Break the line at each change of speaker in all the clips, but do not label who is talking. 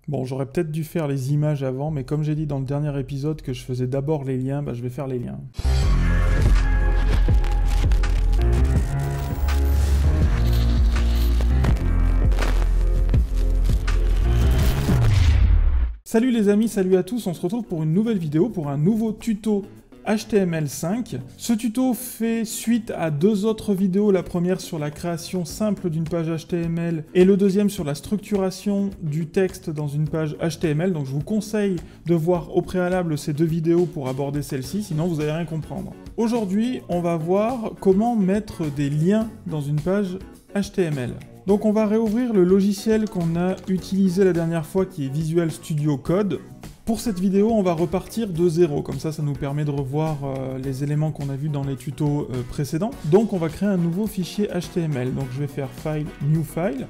Bon, j'aurais peut-être dû faire les images avant, mais comme j'ai dit dans le dernier épisode que je faisais d'abord les liens, je vais faire les liens. Salut les amis, salut à tous, on se retrouve pour une nouvelle vidéo, pour un nouveau tuto HTML5. Ce tuto fait suite à deux autres vidéos, la première sur la création simple d'une page HTML et le deuxième sur la structuration du texte dans une page HTML, donc je vous conseille de voir au préalable ces deux vidéos pour aborder celle-ci, sinon vous n'allez rien comprendre. Aujourd'hui, on va voir comment mettre des liens dans une page HTML. Donc on va réouvrir le logiciel qu'on a utilisé la dernière fois qui est Visual Studio Code. Pour cette vidéo, on va repartir de zéro, comme ça nous permet de revoir les éléments qu'on a vus dans les tutos précédents. Donc on va créer un nouveau fichier HTML, donc je vais faire File, New File.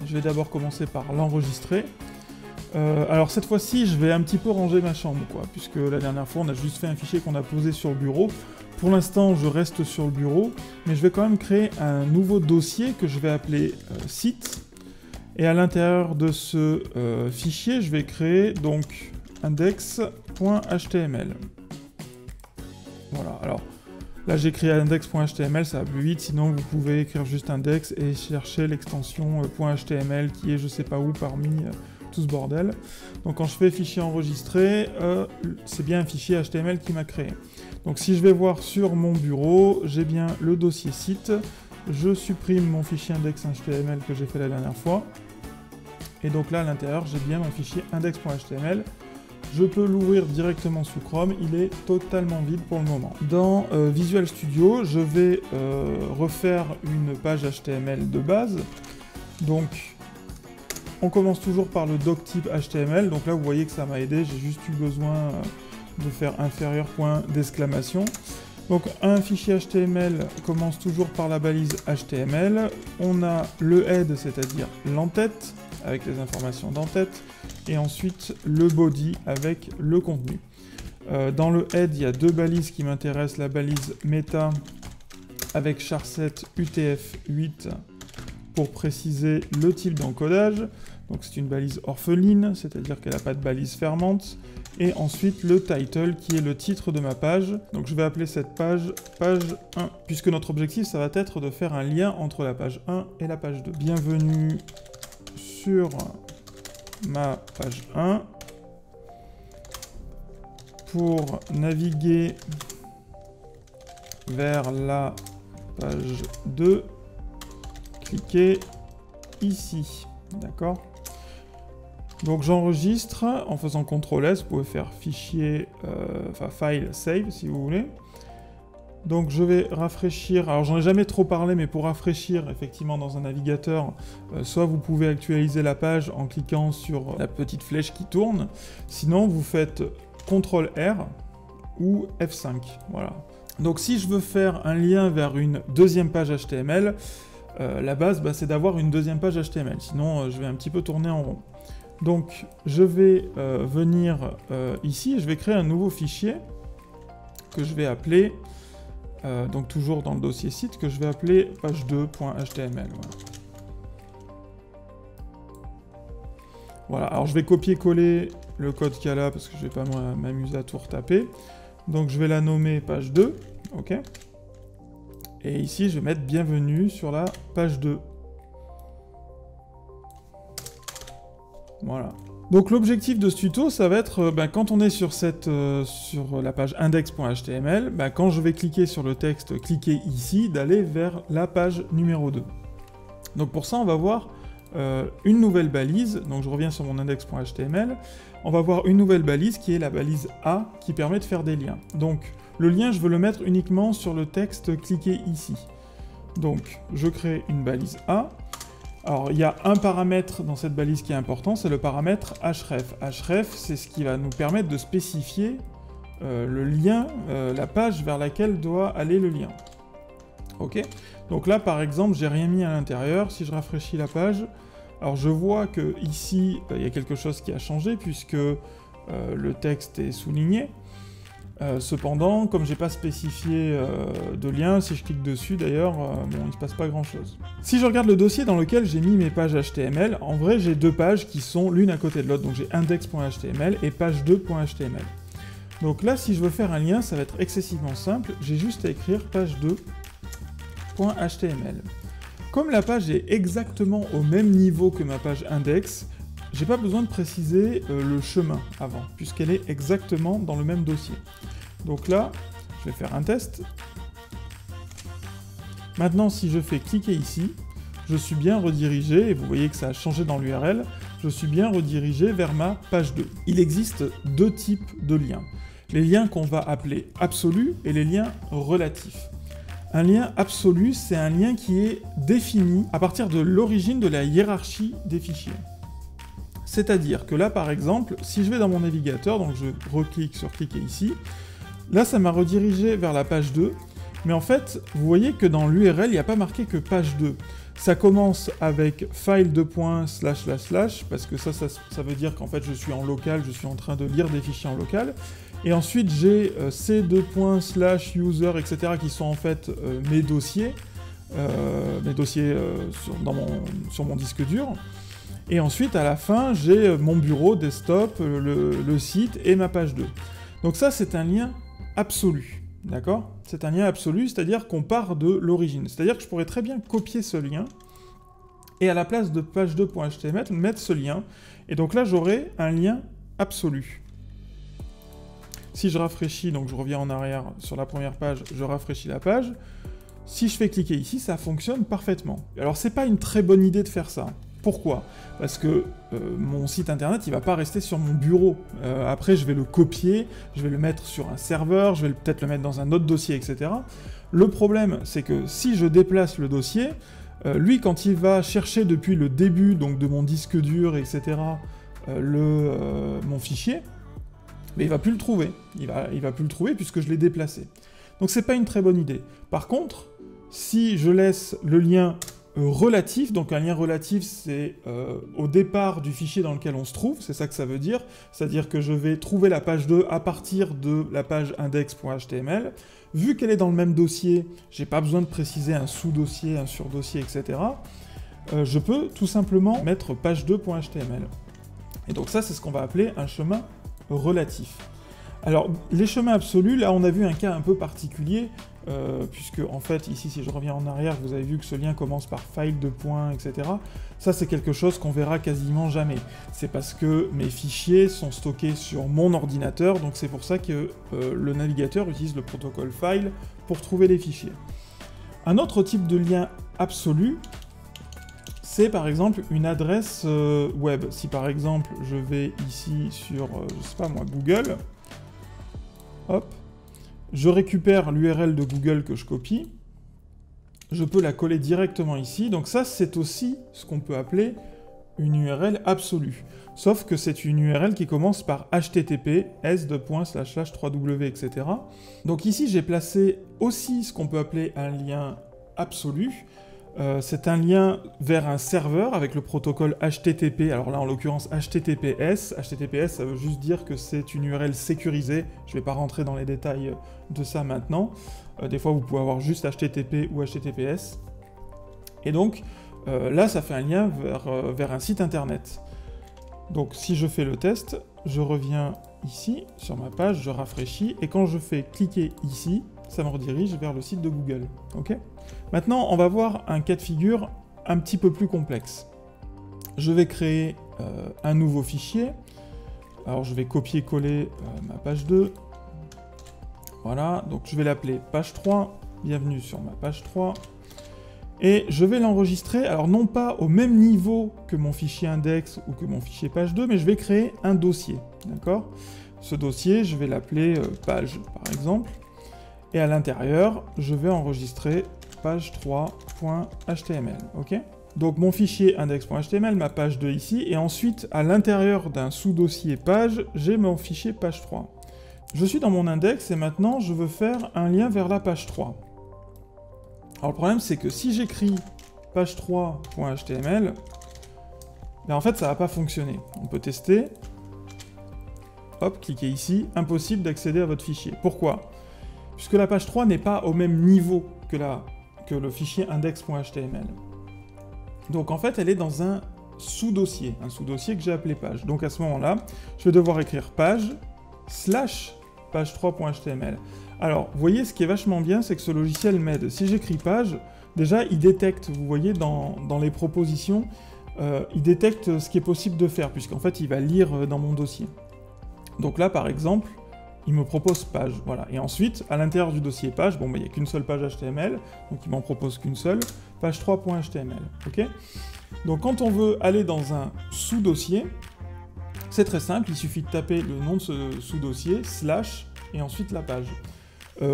Je vais d'abord commencer par l'enregistrer. Alors cette fois-ci, je vais un petit peu ranger ma chambre, puisque la dernière fois, on a juste fait un fichier qu'on a posé sur le bureau. Pour l'instant, je reste sur le bureau, mais je vais quand même créer un nouveau dossier que je vais appeler site. Et à l'intérieur de ce fichier, je vais créer donc index.html. Voilà, alors là j'ai créé index.html, ça va plus vite, sinon vous pouvez écrire juste index et chercher l'extension .html qui est je sais pas où parmi tout ce bordel. Donc quand je fais fichier enregistré, c'est bien un fichier HTML qui m'a créé. Donc si je vais voir sur mon bureau, j'ai bien le dossier site, je supprime mon fichier index.html que j'ai fait la dernière fois, et donc là à l'intérieur j'ai bien mon fichier index.html. Je peux l'ouvrir directement sous Chrome, il est totalement vide pour le moment. Dans Visual Studio, je vais refaire une page HTML de base, donc on commence toujours par le doctype HTML, donc là vous voyez que ça m'a aidé, j'ai juste eu besoin de faire inférieur point d'exclamation. Donc un fichier HTML commence toujours par la balise HTML, on a le head, c'est-à-dire l'entête, avec les informations d'entête, et ensuite le body avec le contenu. Dans le head, il y a deux balises qui m'intéressent, la balise meta avec charset UTF-8 pour préciser le type d'encodage, donc c'est une balise orpheline, c'est-à-dire qu'elle n'a pas de balise fermante, et ensuite le title qui est le titre de ma page. Donc je vais appeler cette page page 1, puisque notre objectif ça va être de faire un lien entre la page 1 et la page 2. Bienvenue sur ma page 1. Pour naviguer vers la page 2, cliquez ici, d'accord? Donc j'enregistre en faisant CTRL-S, vous pouvez faire fichier, file save si vous voulez. Donc je vais rafraîchir, alors j'en ai jamais trop parlé, mais pour rafraîchir effectivement dans un navigateur, soit vous pouvez actualiser la page en cliquant sur la petite flèche qui tourne, sinon vous faites CTRL-R ou F5, voilà. Donc si je veux faire un lien vers une deuxième page HTML, la base c'est d'avoir une deuxième page HTML, sinon je vais un petit peu tourner en rond. Donc je vais venir ici, je vais créer un nouveau fichier que je vais appeler, donc toujours dans le dossier site, que je vais appeler page2.html. Voilà, alors je vais copier-coller le code qu'il y a là, parce que je vais pas m'amuser à tout retaper. Donc je vais la nommer page 2, ok. Et ici je vais mettre bienvenue sur la page 2. Voilà. Donc l'objectif de ce tuto, ça va être, quand on est sur la page index.html, quand je vais cliquer sur le texte, cliquer ici, d'aller vers la page numéro 2. Donc pour ça, on va voir une nouvelle balise, donc je reviens sur mon index.html, on va voir une nouvelle balise qui est la balise A, qui permet de faire des liens. Donc le lien, je veux le mettre uniquement sur le texte, cliquez ici. Donc je crée une balise A. Alors, il y a un paramètre dans cette balise qui est important, c'est le paramètre href. Href, c'est ce qui va nous permettre de spécifier le lien, la page vers laquelle doit aller le lien. Ok? Donc là, par exemple, j'ai rien mis à l'intérieur. Si je rafraîchis la page, alors je vois que ici, il y a quelque chose qui a changé puisque le texte est souligné. Cependant, comme j'ai pas spécifié de lien, si je clique dessus d'ailleurs, bon, il se passe pas grand chose. Si je regarde le dossier dans lequel j'ai mis mes pages HTML, en vrai j'ai deux pages qui sont l'une à côté de l'autre, donc j'ai index.html et page2.html. Donc là, si je veux faire un lien, ça va être excessivement simple, j'ai juste à écrire page2.html. Comme la page est exactement au même niveau que ma page index, j'ai pas besoin de préciser le chemin avant, puisqu'elle est exactement dans le même dossier. Donc là, je vais faire un test. Maintenant, si je fais cliquer ici, je suis bien redirigé, et vous voyez que ça a changé dans l'URL, je suis bien redirigé vers ma page 2. Il existe deux types de liens. Les liens qu'on va appeler absolus et les liens relatifs. Un lien absolu, c'est un lien qui est défini à partir de l'origine de la hiérarchie des fichiers. C'est-à-dire que là, par exemple, si je vais dans mon navigateur, donc je reclique sur cliquer ici, là, ça m'a redirigé vers la page 2, mais en fait, vous voyez que dans l'URL, il n'y a pas marqué que page 2. Ça commence avec file : parce que ça veut dire qu'en fait, je suis en local, je suis en train de lire des fichiers en local, et ensuite, j'ai c:/user, etc., qui sont en fait mes dossiers sur mon disque dur. Et ensuite, à la fin, j'ai mon bureau, desktop, le site et ma page 2. Donc ça, c'est un lien absolu, d'accord? C'est un lien absolu, c'est-à-dire qu'on part de l'origine. C'est-à-dire que je pourrais très bien copier ce lien et à la place de page2.html, mettre ce lien. Et donc là, j'aurai un lien absolu. Si je rafraîchis, donc je reviens en arrière sur la première page, je rafraîchis la page. Si je fais cliquer ici, ça fonctionne parfaitement. Alors, c'est pas une très bonne idée de faire ça. Pourquoi? Parce que mon site internet, il va pas rester sur mon bureau. Après, je vais le copier, je vais le mettre sur un serveur, je vais peut-être le mettre dans un autre dossier, etc. Le problème, c'est que si je déplace le dossier, lui, quand il va chercher depuis le début donc de mon disque dur, etc., mon fichier, mais il va plus le trouver. Il va plus le trouver puisque je l'ai déplacé. Donc c'est pas une très bonne idée. Par contre, si je laisse le lien relatif, donc un lien relatif, c'est au départ du fichier dans lequel on se trouve, c'est ça que ça veut dire, c'est-à-dire que je vais trouver la page 2 à partir de la page index.html. Vu qu'elle est dans le même dossier, j'ai pas besoin de préciser un sous-dossier, un sur-dossier, etc. Je peux tout simplement mettre page2.html. Et donc ça, c'est ce qu'on va appeler un chemin relatif. Alors, les chemins absolus, là, on a vu un cas un peu particulier, puisque, en fait, ici, si je reviens en arrière, vous avez vu que ce lien commence par file, etc. Ça, c'est quelque chose qu'on verra quasiment jamais. C'est parce que mes fichiers sont stockés sur mon ordinateur, donc c'est pour ça que le navigateur utilise le protocole file pour trouver les fichiers. Un autre type de lien absolu, c'est par exemple une adresse web. Si par exemple, je vais ici sur, je sais pas moi, Google, hop, je récupère l'URL de Google que je copie, je peux la coller directement ici, donc ça c'est aussi ce qu'on peut appeler une URL absolue. Sauf que c'est une URL qui commence par http s://3w, etc. Donc ici j'ai placé aussi ce qu'on peut appeler un lien absolu. C'est un lien vers un serveur avec le protocole HTTP, alors là en l'occurrence HTTPS. HTTPS ça veut juste dire que c'est une URL sécurisée, je ne vais pas rentrer dans les détails de ça maintenant. Des fois vous pouvez avoir juste HTTP ou HTTPS. Et donc là ça fait un lien vers un site internet. Donc si je fais le test, je reviens ici sur ma page, je rafraîchis, et quand je fais cliquer ici, ça me redirige vers le site de Google. Ok ? Maintenant, on va voir un cas de figure un petit peu plus complexe. Je vais créer un nouveau fichier. Alors, je vais copier-coller ma page 2. Voilà, donc je vais l'appeler page 3. Bienvenue sur ma page 3. Et je vais l'enregistrer, alors non pas au même niveau que mon fichier index ou que mon fichier page 2, mais je vais créer un dossier. D'accord ? Ce dossier, je vais l'appeler page, par exemple. Et à l'intérieur, je vais enregistrer page3.html, ok ? Donc mon fichier index.html, ma page 2 ici, et ensuite, à l'intérieur d'un sous-dossier page, j'ai mon fichier page 3. Je suis dans mon index, et maintenant, je veux faire un lien vers la page 3. Alors le problème, c'est que si j'écris page3.html, ben en fait, ça va pas fonctionner. On peut tester. hop, cliquez ici, impossible d'accéder à votre fichier. Pourquoi? Puisque la page 3 n'est pas au même niveau que le fichier index.html. Donc en fait, elle est dans un sous-dossier que j'ai appelé page. Donc à ce moment-là, je vais devoir écrire page/page3.html. Alors, vous voyez, ce qui est vachement bien, c'est que ce logiciel m'aide. Si j'écris page, déjà, il détecte, vous voyez, dans les propositions, il détecte ce qui est possible de faire, puisqu'en fait, il va lire dans mon dossier. Donc là, par exemple, il me propose page, voilà. Et ensuite, à l'intérieur du dossier page, bon, il n'y a qu'une seule page HTML, donc il m'en propose qu'une seule, page3.html, ok? Donc quand on veut aller dans un sous-dossier, c'est très simple, il suffit de taper le nom de ce sous-dossier, / et ensuite la page.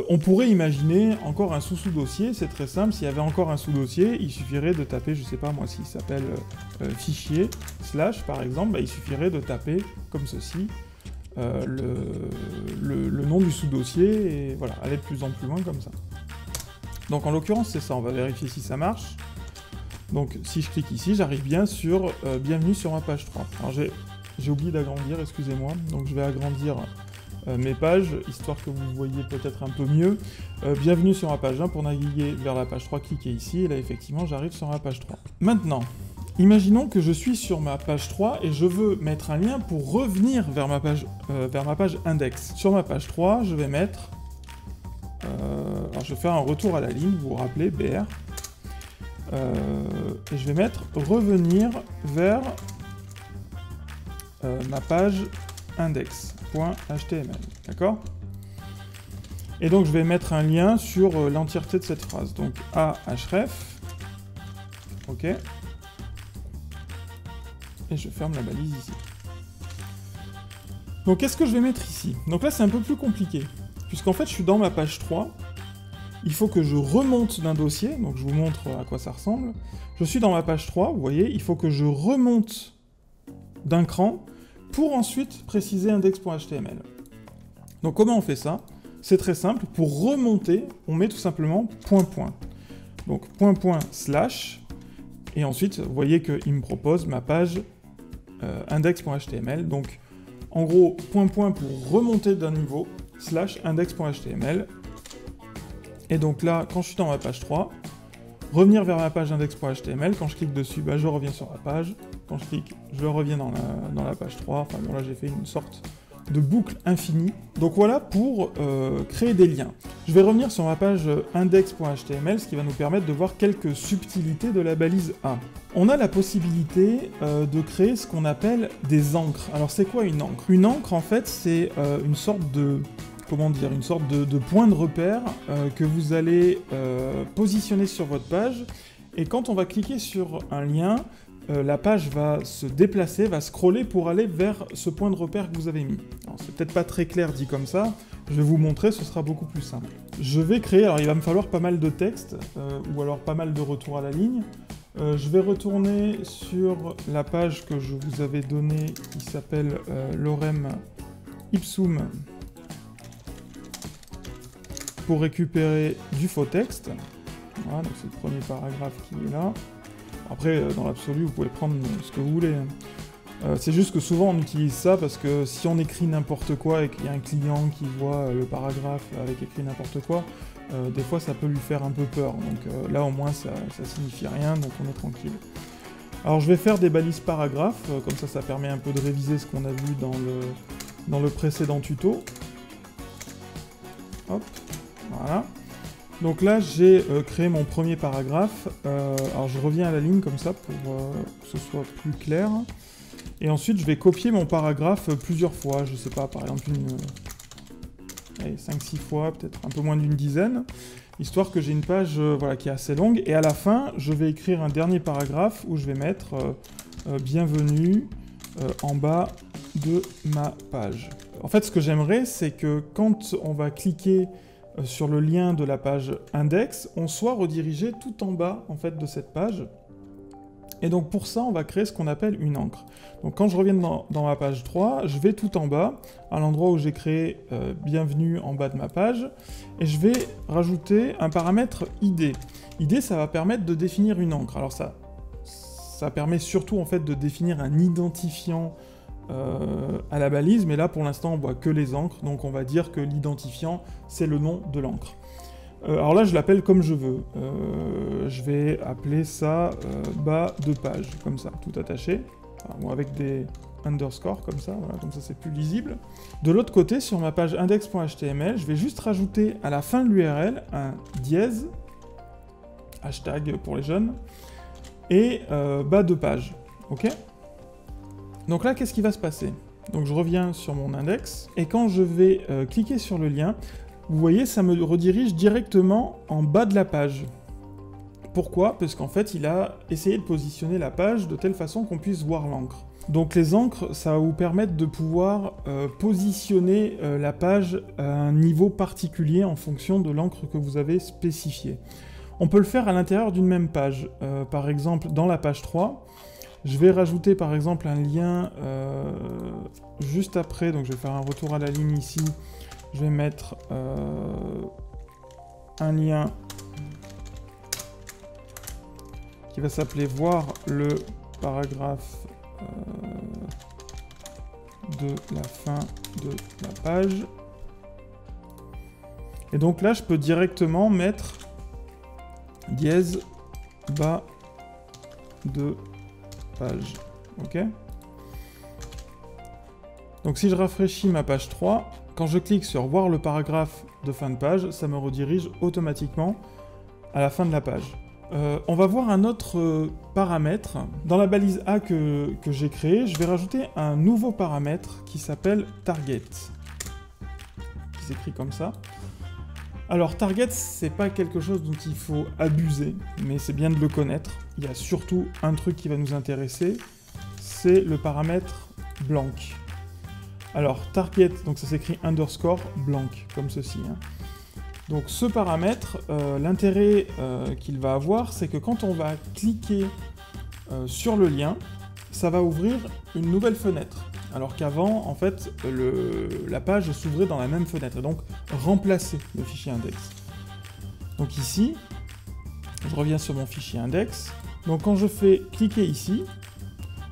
On pourrait imaginer encore un sous-dossier, c'est très simple, s'il y avait encore un sous-dossier, il suffirait de taper, je sais pas moi, s'il s'appelle fichier, / par exemple, bah, il suffirait de taper comme ceci, le nom du sous-dossier, et voilà, aller de plus en plus loin comme ça. Donc en l'occurrence c'est ça, on va vérifier si ça marche. Donc si je clique ici, j'arrive bien sur bienvenue sur ma page 3. Alors j'ai oublié d'agrandir, excusez-moi, donc je vais agrandir mes pages, histoire que vous voyez peut-être un peu mieux. Bienvenue sur ma page 1, pour naviguer vers la page 3, cliquez ici, et là effectivement j'arrive sur ma page 3. Maintenant, imaginons que je suis sur ma page 3 et je veux mettre un lien pour revenir vers ma page index. Sur ma page 3, je vais mettre... alors je vais faire un retour à la ligne, vous vous rappelez, BR. Et je vais mettre revenir vers ma page index.html, d'accord? Et donc je vais mettre un lien sur l'entièreté de cette phrase, donc a href, ok, et je ferme la balise ici. Donc qu'est-ce que je vais mettre ici? Donc là c'est un peu plus compliqué, puisqu'en fait je suis dans ma page 3, il faut que je remonte d'un dossier, donc je vous montre à quoi ça ressemble. Je suis dans ma page 3, vous voyez, il faut que je remonte d'un cran pour ensuite préciser index.html. Donc comment on fait ça? C'est très simple, pour remonter, on met tout simplement ... Donc ... et ensuite, vous voyez qu'il me propose ma page index.html. Donc en gros, ... pour remonter d'un niveau, / index.html. Et donc là, quand je suis dans ma page 3, revenir vers ma page index.html, quand je clique dessus, bah, je reviens sur la page, quand je clique, je reviens dans la page 3, enfin bon là j'ai fait une sorte de boucle infinie. Donc voilà pour créer des liens. Je vais revenir sur ma page index.html, ce qui va nous permettre de voir quelques subtilités de la balise A. On a la possibilité de créer ce qu'on appelle des encres. Alors c'est quoi une encre? Une encre en fait c'est une sorte de... comment dire, une sorte de point de repère que vous allez positionner sur votre page, et quand on va cliquer sur un lien, la page va se déplacer, va scroller pour aller vers ce point de repère que vous avez mis. Alors c'est peut-être pas très clair dit comme ça, je vais vous montrer, ce sera beaucoup plus simple. Je vais créer, alors il va me falloir pas mal de texte, ou alors pas mal de retours à la ligne. Je vais retourner sur la page que je vous avais donnée, qui s'appelle lorem ipsum, pour récupérer du faux texte. Voilà, donc c'est le premier paragraphe qui est là. Après, dans l'absolu, vous pouvez prendre ce que vous voulez. C'est juste que souvent on utilise ça parce que si on écrit n'importe quoi et qu'il y a un client qui voit le paragraphe avec écrit n'importe quoi, des fois ça peut lui faire un peu peur. Donc là au moins ça signifie rien, donc on est tranquille. Alors je vais faire des balises paragraphes, comme ça permet un peu de réviser ce qu'on a vu dans le précédent tuto. Hop. Voilà. Donc là, j'ai créé mon premier paragraphe. Alors je reviens à la ligne comme ça pour que ce soit plus clair. Et ensuite, je vais copier mon paragraphe plusieurs fois. Je sais pas, par exemple, 5-6 fois, peut-être un peu moins d'une dizaine. Histoire que j'ai une page voilà, qui est assez longue. Et à la fin, je vais écrire un dernier paragraphe où je vais mettre bienvenue en bas de ma page. En fait, ce que j'aimerais, c'est que quand on va cliquer sur le lien de la page index, on soit redirigé tout en bas en fait de cette page. Et donc pour ça, on va créer ce qu'on appelle une encre. Donc quand je reviens dans ma page 3, je vais tout en bas, à l'endroit où j'ai créé bienvenue en bas de ma page, et je vais rajouter un paramètre ID. ID, ça va permettre de définir une encre. Alors ça permet surtout en fait de définir un identifiant à la balise, mais là pour l'instant on voit que les encres, donc on va dire que l'identifiant c'est le nom de l'encre. Alors là je l'appelle comme je veux, je vais appeler ça bas de page, comme ça, tout attaché, ou avec des underscores comme ça, voilà, comme ça c'est plus lisible. De l'autre côté, sur ma page index.html, je vais juste rajouter à la fin de l'URL un dièse, hashtag pour les jeunes, et bas de page, ok? Donc là, qu'est-ce qui va se passer? Donc je reviens sur mon index, et quand je vais cliquer sur le lien, vous voyez, ça me redirige directement en bas de la page. Pourquoi? Parce qu'en fait, il a essayé de positionner la page de telle façon qu'on puisse voir l'encre. Donc les encres, ça va vous permettre de pouvoir positionner la page à un niveau particulier en fonction de l'encre que vous avez spécifiée. On peut le faire à l'intérieur d'une même page. Par exemple, dans la page 3, je vais rajouter par exemple un lien juste après, donc je vais faire un retour à la ligne ici, je vais mettre un lien qui va s'appeler voir le paragraphe de la fin de la page. Et donc là, je peux directement mettre dièse bas de page. Ok? Donc si je rafraîchis ma page 3, quand je clique sur voir le paragraphe de fin de page, ça me redirige automatiquement à la fin de la page. On va voir un autre paramètre. Dans la balise A que j'ai créée, je vais rajouter un nouveau paramètre qui s'appelle target, qui s'écrit comme ça. Alors target, c'est pas quelque chose dont il faut abuser, mais c'est bien de le connaître. Il y a surtout un truc qui va nous intéresser, c'est le paramètre blanc. Alors target, donc ça s'écrit underscore blanc, comme ceci, hein. Donc ce paramètre, l'intérêt qu'il va avoir, c'est que quand on va cliquer sur le lien, ça va ouvrir une nouvelle fenêtre. Alors qu'avant, en fait, la page s'ouvrait dans la même fenêtre, et donc remplacer le fichier index. Donc ici, je reviens sur mon fichier index. Donc quand je fais cliquer ici,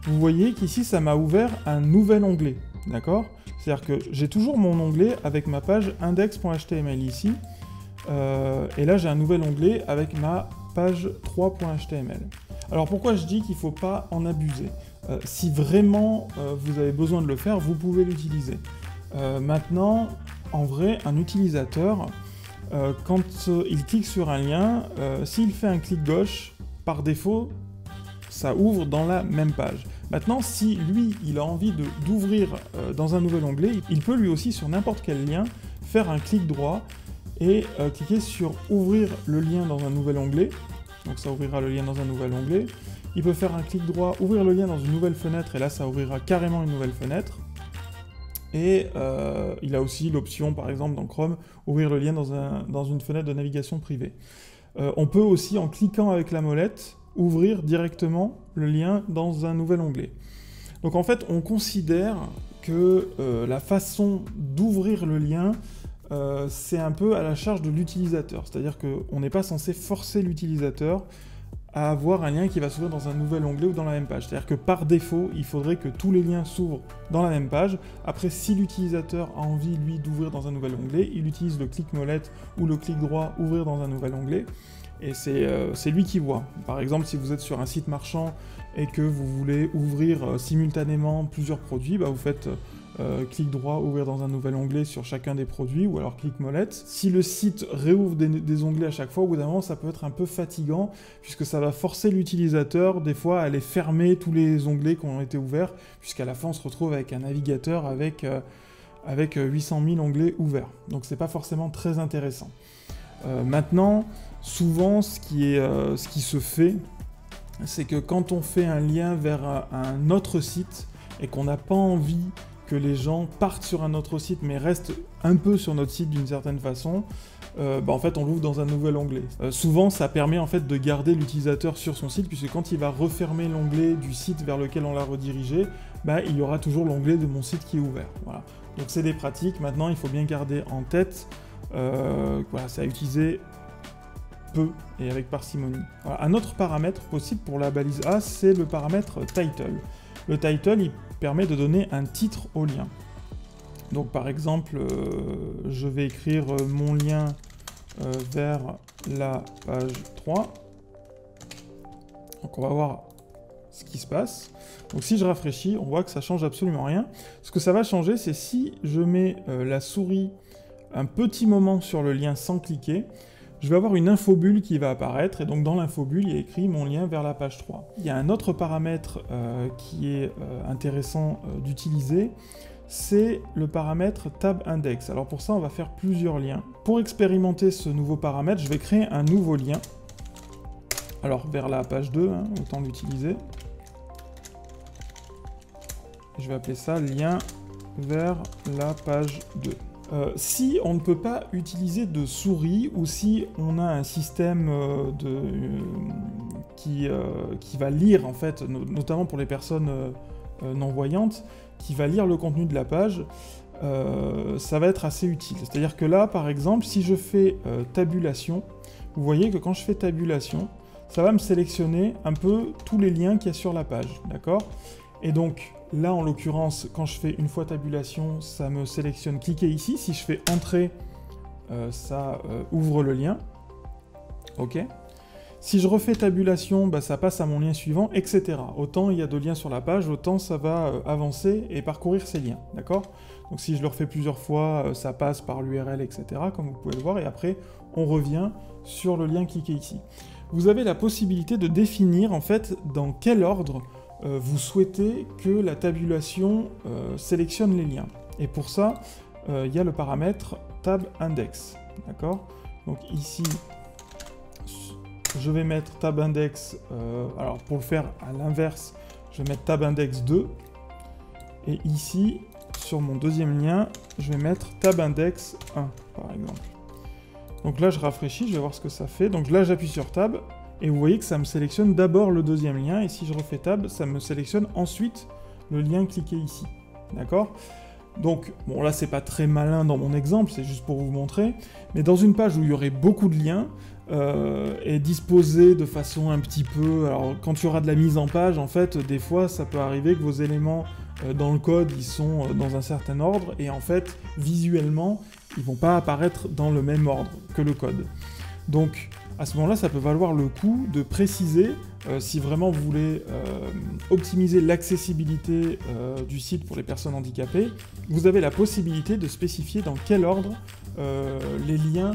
vous voyez qu'ici, ça m'a ouvert un nouvel onglet, d'accord? C'est-à-dire que j'ai toujours mon onglet avec ma page index.html ici, et là j'ai un nouvel onglet avec ma page 3.html. Alors pourquoi je dis qu'il ne faut pas en abuser? Si vraiment vous avez besoin de le faire, vous pouvez l'utiliser. Maintenant, en vrai, un utilisateur, quand il clique sur un lien, s'il fait un clic gauche, par défaut, ça ouvre dans la même page. Maintenant, si lui, il a envie d'ouvrir dans un nouvel onglet, il peut lui aussi, sur n'importe quel lien, faire un clic droit et cliquer sur « Ouvrir le lien dans un nouvel onglet ». Donc ça ouvrira le lien dans un nouvel onglet. Il peut faire un clic droit, ouvrir le lien dans une nouvelle fenêtre, et là ça ouvrira carrément une nouvelle fenêtre. Et il a aussi l'option, par exemple dans Chrome, ouvrir le lien dans une fenêtre de navigation privée. On peut aussi, en cliquant avec la molette, ouvrir directement le lien dans un nouvel onglet. Donc en fait, on considère que la façon d'ouvrir le lien, c'est un peu à la charge de l'utilisateur. C'est-à-dire qu'on n'est pas censé forcer l'utilisateur à avoir un lien qui va s'ouvrir dans un nouvel onglet ou dans la même page. C'est-à-dire que par défaut, il faudrait que tous les liens s'ouvrent dans la même page. Après, si l'utilisateur a envie, lui, d'ouvrir dans un nouvel onglet, il utilise le clic molette ou le clic droit « Ouvrir dans un nouvel onglet ». Et c'est lui qui voit. Par exemple, si vous êtes sur un site marchand et que vous voulez ouvrir simultanément plusieurs produits, bah vous faites clic droit, ouvrir dans un nouvel onglet sur chacun des produits, ou alors clic molette. Si le site réouvre des onglets à chaque fois, au bout d'un moment, ça peut être un peu fatigant, puisque ça va forcer l'utilisateur, des fois, à aller fermer tous les onglets qui ont été ouverts, puisqu'à la fin, on se retrouve avec un navigateur avec 800 000 onglets ouverts. Donc c'est pas forcément très intéressant. Maintenant, souvent, ce qui se fait, c'est que quand on fait un lien vers un autre site et qu'on n'a pas envie que les gens partent sur un autre site mais restent un peu sur notre site d'une certaine façon, en fait on l'ouvre dans un nouvel onglet. Souvent ça permet en fait de garder l'utilisateur sur son site, puisque quand il va refermer l'onglet du site vers lequel on l'a redirigé, il y aura toujours l'onglet de mon site qui est ouvert. Voilà. Donc c'est des pratiques. Maintenant il faut bien garder en tête, voilà, c'est à utiliser peu et avec parcimonie. Voilà. Un autre paramètre possible pour la balise A, c'est le paramètre title. Le title, il permet de donner un titre au lien. Donc par exemple, je vais écrire mon lien vers la page 3. Donc on va voir ce qui se passe. Donc si je rafraîchis, on voit que ça change absolument rien. Ce que ça va changer, c'est si je mets la souris un petit moment sur le lien sans cliquer, je vais avoir une infobulle qui va apparaître, et donc dans l'infobulle, il y a écrit mon lien vers la page 3. Il y a un autre paramètre qui est intéressant d'utiliser, c'est le paramètre tab index. Alors pour ça, on va faire plusieurs liens. Pour expérimenter ce nouveau paramètre, je vais créer un nouveau lien. Alors vers la page 2, hein, autant l'utiliser. Je vais appeler ça lien vers la page 2. Si on ne peut pas utiliser de souris, ou si on a un système qui va lire, en fait, notamment pour les personnes non-voyantes, qui va lire le contenu de la page, ça va être assez utile. C'est-à-dire que là, par exemple, si je fais tabulation, vous voyez que quand je fais tabulation, ça va me sélectionner un peu tous les liens qu'il y a sur la page, d'accord? Et donc, là, en l'occurrence, quand je fais une fois tabulation, ça me sélectionne cliquez ici. Si je fais entrée, ça ouvre le lien. OK. Si je refais tabulation, bah, ça passe à mon lien suivant, etc. Autant il y a de liens sur la page, autant ça va avancer et parcourir ces liens, d'accord? Donc si je le refais plusieurs fois, ça passe par l'URL, etc., comme vous pouvez le voir, et après, on revient sur le lien cliquez ici. Vous avez la possibilité de définir, en fait, dans quel ordre vous souhaitez que la tabulation sélectionne les liens. Et pour ça, il y a le paramètre tab index, d'accord? Donc ici, je vais mettre tab index, alors pour le faire à l'inverse, je vais mettre tab index 2, et ici, sur mon deuxième lien, je vais mettre tab index 1, par exemple. Donc là, je rafraîchis, je vais voir ce que ça fait. Donc là, j'appuie sur tab, et vous voyez que ça me sélectionne d'abord le deuxième lien, et si je refais tab, ça me sélectionne ensuite le lien cliqué ici. D'accord? Donc, bon là, c'est pas très malin dans mon exemple, c'est juste pour vous montrer, mais dans une page où il y aurait beaucoup de liens, et disposé de façon un petit peu... Alors, quand il y aura de la mise en page, en fait, des fois, ça peut arriver que vos éléments dans le code, ils sont dans un certain ordre, et en fait, visuellement, ils vont pas apparaître dans le même ordre que le code. Donc, à ce moment-là, ça peut valoir le coup de préciser, si vraiment vous voulez optimiser l'accessibilité du site pour les personnes handicapées, vous avez la possibilité de spécifier dans quel ordre les liens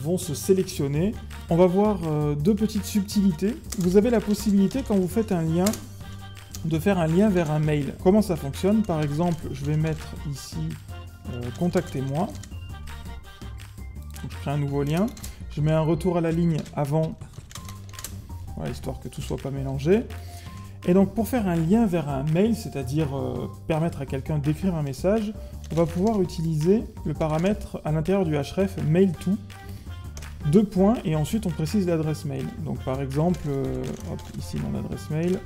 vont se sélectionner. On va voir deux petites subtilités. Vous avez la possibilité, quand vous faites un lien, de faire un lien vers un mail. Comment ça fonctionne? Par exemple, je vais mettre ici contactez-moi. Je crée un nouveau lien. Je mets un retour à la ligne avant, voilà, histoire que tout soit pas mélangé. Et donc pour faire un lien vers un mail, c'est-à-dire permettre à quelqu'un d'écrire un message, on va pouvoir utiliser le paramètre à l'intérieur du href mail-to, deux points, et ensuite on précise l'adresse mail. Donc par exemple, hop, ici mon adresse mail,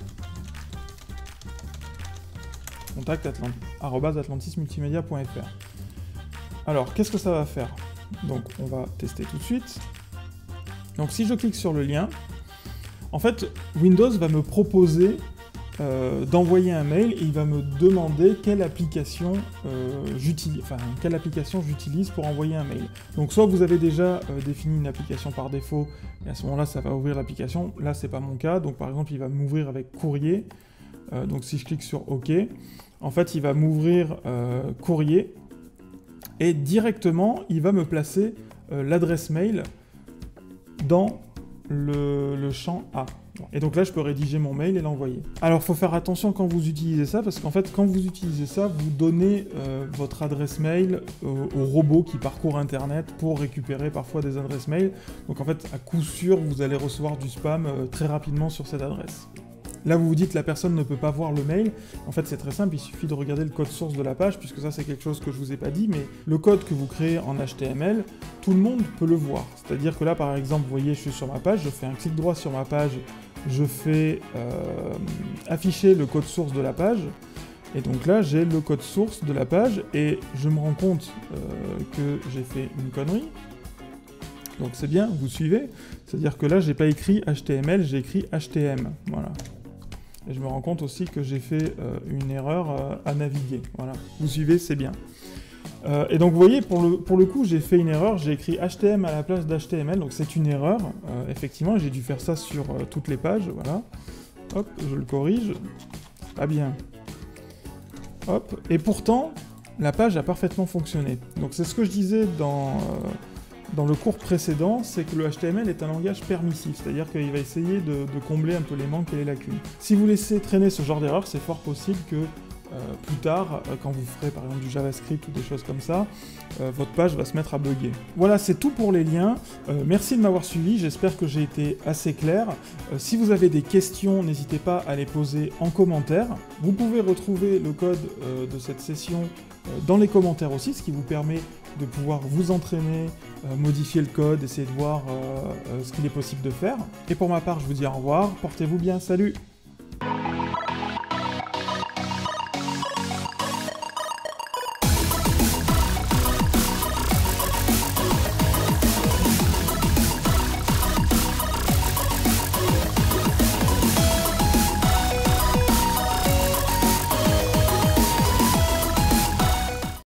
contact@atlantismultimedia.fr. Alors, qu'est-ce que ça va faire? Donc on va tester tout de suite. Donc si je clique sur le lien, en fait, Windows va me proposer d'envoyer un mail et il va me demander quelle application j'utilise pour envoyer un mail. Donc soit vous avez déjà défini une application par défaut et à ce moment-là ça va ouvrir l'application. Là c'est pas mon cas, donc par exemple il va m'ouvrir avec courrier. Donc si je clique sur OK, en fait il va m'ouvrir courrier et directement il va me placer l'adresse mail dans le champ A. Et donc là, je peux rédiger mon mail et l'envoyer. Alors, il faut faire attention quand vous utilisez ça, parce qu'en fait, quand vous utilisez ça, vous donnez votre adresse mail au robot qui parcourt Internet pour récupérer parfois des adresses mail. Donc en fait, à coup sûr, vous allez recevoir du spam très rapidement sur cette adresse. Là, vous vous dites, la personne ne peut pas voir le mail. En fait, c'est très simple, il suffit de regarder le code source de la page, puisque ça, c'est quelque chose que je vous ai pas dit, mais le code que vous créez en HTML, tout le monde peut le voir. C'est-à-dire que là, par exemple, vous voyez, je suis sur ma page, je fais un clic droit sur ma page, je fais afficher le code source de la page, et donc là, j'ai le code source de la page, et je me rends compte que j'ai fait une connerie. Donc c'est bien, vous suivez. C'est-à-dire que là, j'ai pas écrit HTML, j'ai écrit HTM. Voilà. et je me rends compte aussi que j'ai fait une erreur à naviguer. Voilà, vous suivez, c'est bien. Et donc vous voyez, pour le coup, j'ai fait une erreur, j'ai écrit HTML à la place d'HTML, donc c'est une erreur. Effectivement, j'ai dû faire ça sur toutes les pages, voilà. Hop, je le corrige. Pas bien. Hop, et pourtant, la page a parfaitement fonctionné. Donc c'est ce que je disais dans le cours précédent, c'est que le HTML est un langage permissif, c'est-à-dire qu'il va essayer de combler un peu les manques et les lacunes. Si vous laissez traîner ce genre d'erreur, c'est fort possible que plus tard, quand vous ferez par exemple du JavaScript ou des choses comme ça, votre page va se mettre à bugger. Voilà, c'est tout pour les liens. Merci de m'avoir suivi, j'espère que j'ai été assez clair. Si vous avez des questions, n'hésitez pas à les poser en commentaire. Vous pouvez retrouver le code de cette session dans les commentaires aussi, ce qui vous permet de pouvoir vous entraîner, modifier le code, essayer de voir ce qu'il est possible de faire. Et pour ma part, je vous dis au revoir, portez-vous bien, salut!